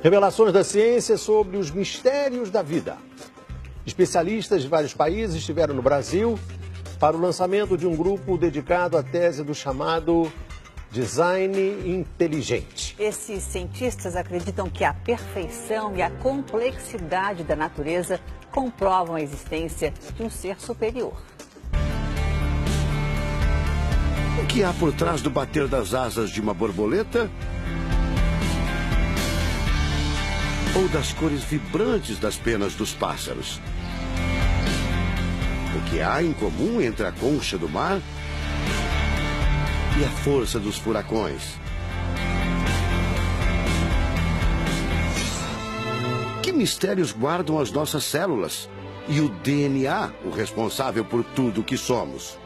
Revelações da ciência sobre os mistérios da vida. Especialistas de vários países estiveram no Brasil para o lançamento de um grupo dedicado à tese do chamado design inteligente. Esses cientistas acreditam que a perfeição e a complexidade da natureza comprovam a existência de um ser superior. O que há por trás do bater das asas de uma borboleta? Ou das cores vibrantes das penas dos pássaros? O que há em comum entre a concha do mar e a força dos furacões? Que mistérios guardam as nossas células e o DNA, o responsável por tudo o que somos?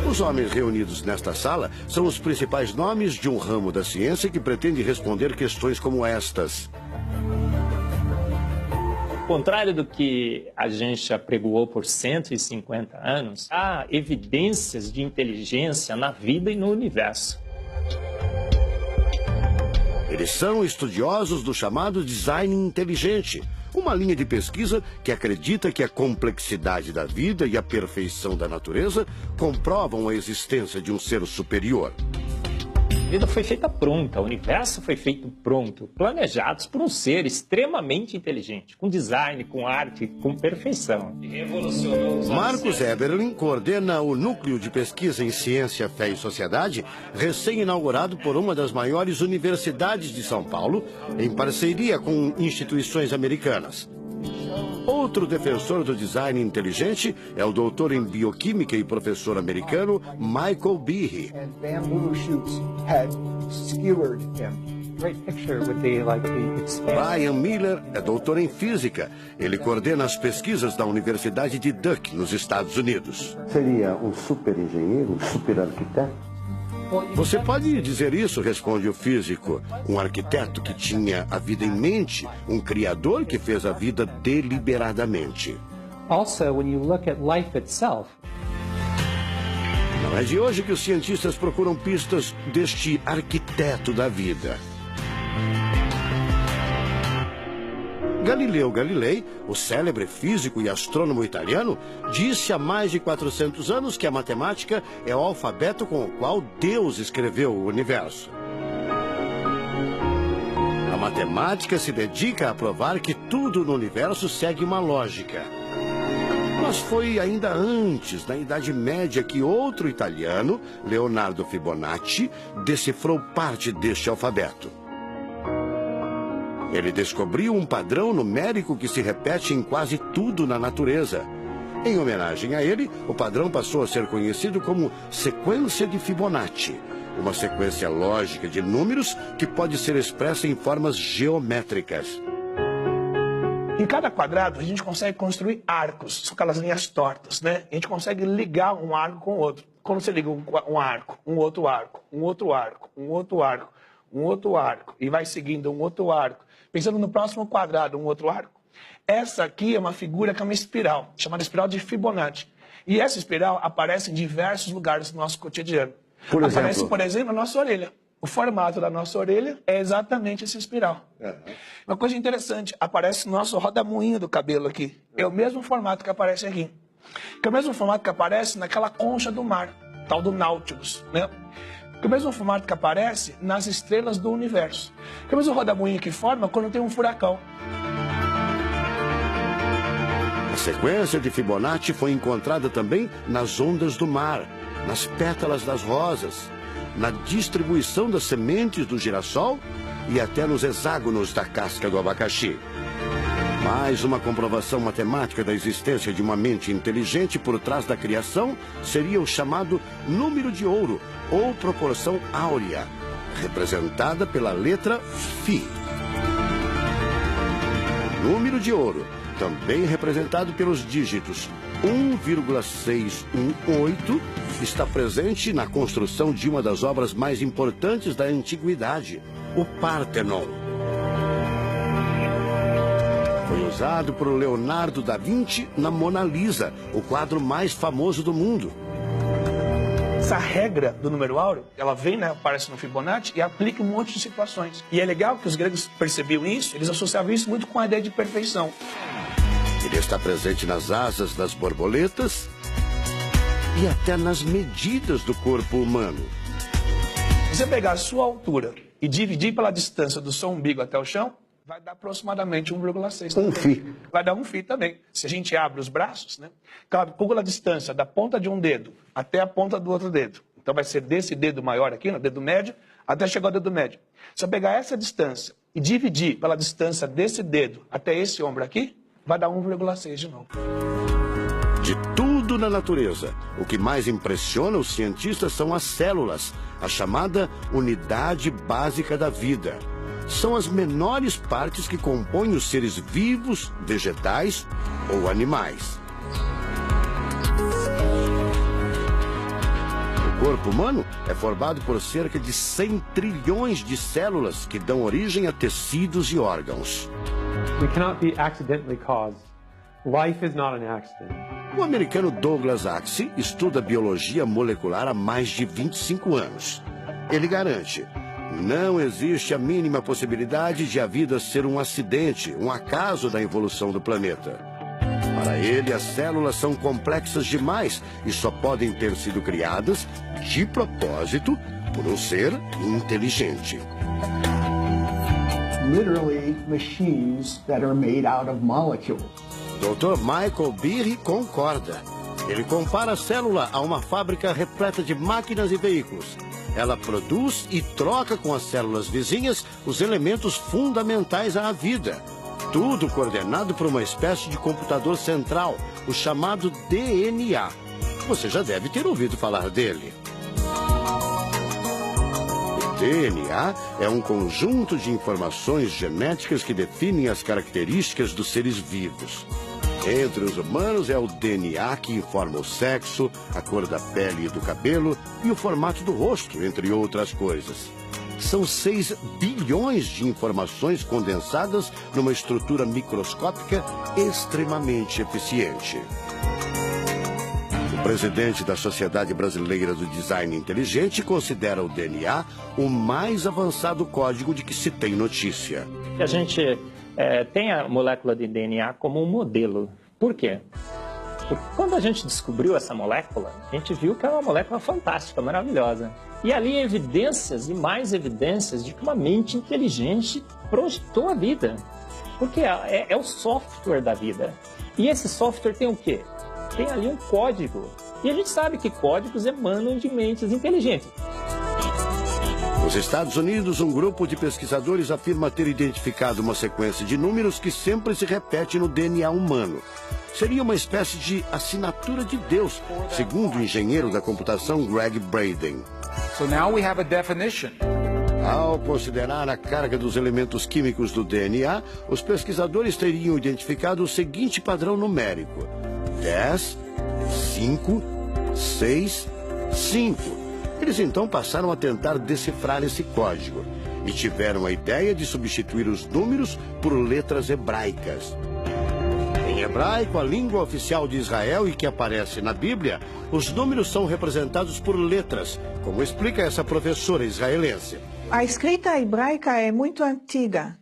Os homens reunidos nesta sala são os principais nomes de um ramo da ciência que pretende responder questões como estas. Ao contrário do que a gente apregoou por 150 anos, há evidências de inteligência na vida e no universo. Eles são estudiosos do chamado design inteligente, uma linha de pesquisa que acredita que a complexidade da vida e a perfeição da natureza comprovam a existência de um ser superior. A vida foi feita pronta, o universo foi feito pronto, planejados por um ser extremamente inteligente, com design, com arte, com perfeição. Marcos Eberlin coordena o Núcleo de Pesquisa em Ciência, Fé e Sociedade, recém-inaugurado por uma das maiores universidades de São Paulo, em parceria com instituições americanas. Outro defensor do design inteligente é o doutor em bioquímica e professor americano Michael Behe. Brian Miller é doutor em física. Ele coordena as pesquisas da Universidade de Duke, nos Estados Unidos. Seria um super engenheiro, um super arquiteto? Você pode dizer isso, responde o físico. Um arquiteto que tinha a vida em mente, um criador que fez a vida deliberadamente. Also, when you look at life itself, não é de hoje que os cientistas procuram pistas deste arquiteto da vida. Galileu Galilei, o célebre físico e astrônomo italiano, disse há mais de 400 anos que a matemática é o alfabeto com o qual Deus escreveu o universo. A matemática se dedica a provar que tudo no universo segue uma lógica. Mas foi ainda antes, na Idade Média, que outro italiano, Leonardo Fibonacci, decifrou parte deste alfabeto. Ele descobriu um padrão numérico que se repete em quase tudo na natureza. Em homenagem a ele, o padrão passou a ser conhecido como sequência de Fibonacci, uma sequência lógica de números que pode ser expressa em formas geométricas. Em cada quadrado, a gente consegue construir arcos, são aquelas linhas tortas, né? A gente consegue ligar um arco com o outro. Quando você liga um arco, um outro arco, um outro arco, um outro arco, um outro arco, e vai seguindo um outro arco, pensando no próximo quadrado, um outro arco. Essa aqui é uma figura que é uma espiral, chamada espiral de Fibonacci. E essa espiral aparece em diversos lugares do nosso cotidiano. Aparece, por exemplo, na nossa orelha. O formato da nossa orelha é exatamente essa espiral. Uma coisa interessante, aparece no nosso rodamuinho do cabelo aqui. É o mesmo formato que aparece aqui. Que é o mesmo formato que aparece naquela concha do mar, tal do Nautilus, né? Que é o mesmo formato que aparece nas estrelas do universo. Que é o mesmo rodamuinho que forma quando tem um furacão. A sequência de Fibonacci foi encontrada também nas ondas do mar, nas pétalas das rosas, na distribuição das sementes do girassol e até nos hexágonos da casca do abacaxi. Mais uma comprovação matemática da existência de uma mente inteligente por trás da criação seria o chamado número de ouro, ou proporção áurea, representada pela letra Φ. O número de ouro, também representado pelos dígitos 1,618, está presente na construção de uma das obras mais importantes da antiguidade, o Parthenon. Foi usado por Leonardo da Vinci na Mona Lisa, o quadro mais famoso do mundo. Essa regra do número áureo, ela vem, né, aparece no Fibonacci e aplica um monte de situações. E é legal que os gregos percebiam isso, eles associavam isso muito com a ideia de perfeição. Ele está presente nas asas das borboletas e até nas medidas do corpo humano. Se você pegar a sua altura e dividir pela distância do seu umbigo até o chão, vai dar aproximadamente 1,6. Um φ. Vai dar 1 φ também. Se a gente abre os braços, né, calcula a distância da ponta de um dedo até a ponta do outro dedo. Então vai ser desse dedo maior aqui, no dedo médio, até chegar ao dedo médio. Se eu pegar essa distância e dividir pela distância desse dedo até esse ombro aqui, vai dar 1,6 de novo. De tudo na natureza, o que mais impressiona os cientistas são as células, a chamada unidade básica da vida. São as menores partes que compõem os seres vivos, vegetais ou animais. O corpo humano é formado por cerca de 100 trilhões de células que dão origem a tecidos e órgãos. We cannot be accidentally caused. Life is not an accident. O americano Douglas Axie estuda biologia molecular há mais de 25 anos. Ele garante: não existe a mínima possibilidade de a vida ser um acidente, um acaso da evolução do planeta. Para ele, as células são complexas demais e só podem ter sido criadas, de propósito, por um ser inteligente. Literally machines that are made out of molecules. Dr. Michael Behe concorda. Ele compara a célula a uma fábrica repleta de máquinas e veículos. Ela produz e troca com as células vizinhas os elementos fundamentais à vida. Tudo coordenado por uma espécie de computador central, o chamado DNA. Você já deve ter ouvido falar dele. O DNA é um conjunto de informações genéticas que definem as características dos seres vivos. Entre os humanos é o DNA que informa o sexo, a cor da pele e do cabelo e o formato do rosto, entre outras coisas. São 6 bilhões de informações condensadas numa estrutura microscópica extremamente eficiente. O presidente da Sociedade Brasileira do Design Inteligente considera o DNA o mais avançado código de que se tem notícia. A gente tem a molécula de DNA como um modelo. Por quê? Porque quando a gente descobriu essa molécula, a gente viu que é uma molécula fantástica, maravilhosa. E ali evidências e mais evidências de que uma mente inteligente projetou a vida. Porque é o software da vida. E esse software tem o quê? Tem ali um código. E a gente sabe que códigos emanam de mentes inteligentes. Nos Estados Unidos, um grupo de pesquisadores afirma ter identificado uma sequência de números que sempre se repete no DNA humano. Seria uma espécie de assinatura de Deus, segundo o engenheiro da computação Greg Braden. So now we have a definition. Ao considerar a carga dos elementos químicos do DNA, os pesquisadores teriam identificado o seguinte padrão numérico: 10, 5, 6, 5. Eles então passaram a tentar decifrar esse código e tiveram a ideia de substituir os números por letras hebraicas. Em hebraico, a língua oficial de Israel e que aparece na Bíblia, os números são representados por letras, como explica essa professora israelense. A escrita hebraica é muito antiga.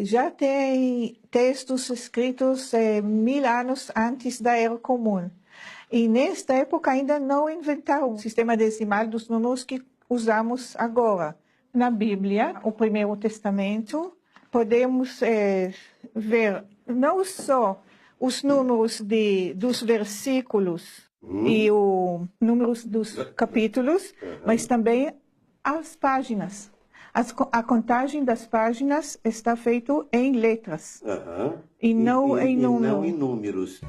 Já tem textos escritos 1000 anos antes da Era Comum. E nesta época ainda não inventaram o sistema decimal dos números que usamos agora. Na Bíblia, o Primeiro Testamento, podemos ver não só os números dos versículos e os números dos capítulos, mas também as páginas. A contagem das páginas está feita em letras e não em números.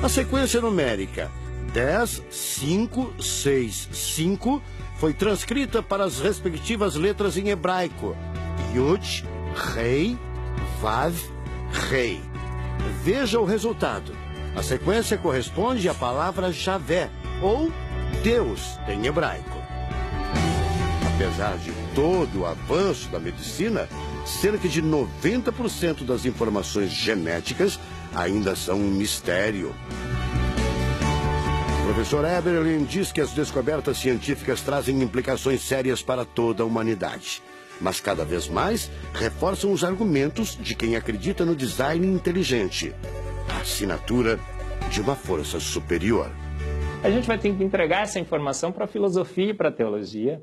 A sequência numérica 10, 5, 6, 5 foi transcrita para as respectivas letras em hebraico: Yud, Rei, Vav, Rei. Veja o resultado. A sequência corresponde à palavra Javé, ou Deus, em hebraico. Apesar de todo o avanço da medicina, cerca de 90% das informações genéticas ainda são um mistério. O professor Eberlin diz que as descobertas científicas trazem implicações sérias para toda a humanidade. Mas cada vez mais reforçam os argumentos de quem acredita no design inteligente, a assinatura de uma força superior. A gente vai ter que entregar essa informação para a filosofia e para a teologia.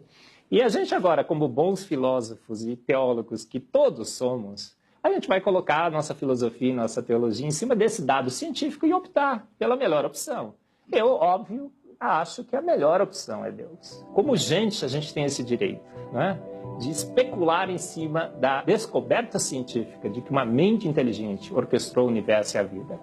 E a gente agora, como bons filósofos e teólogos que todos somos, a gente vai colocar a nossa filosofia e nossa teologia em cima desse dado científico e optar pela melhor opção. Eu, óbvio, acho que a melhor opção é Deus. Como gente, a gente tem esse direito, né, de especular em cima da descoberta científica de que uma mente inteligente orquestrou o universo e a vida.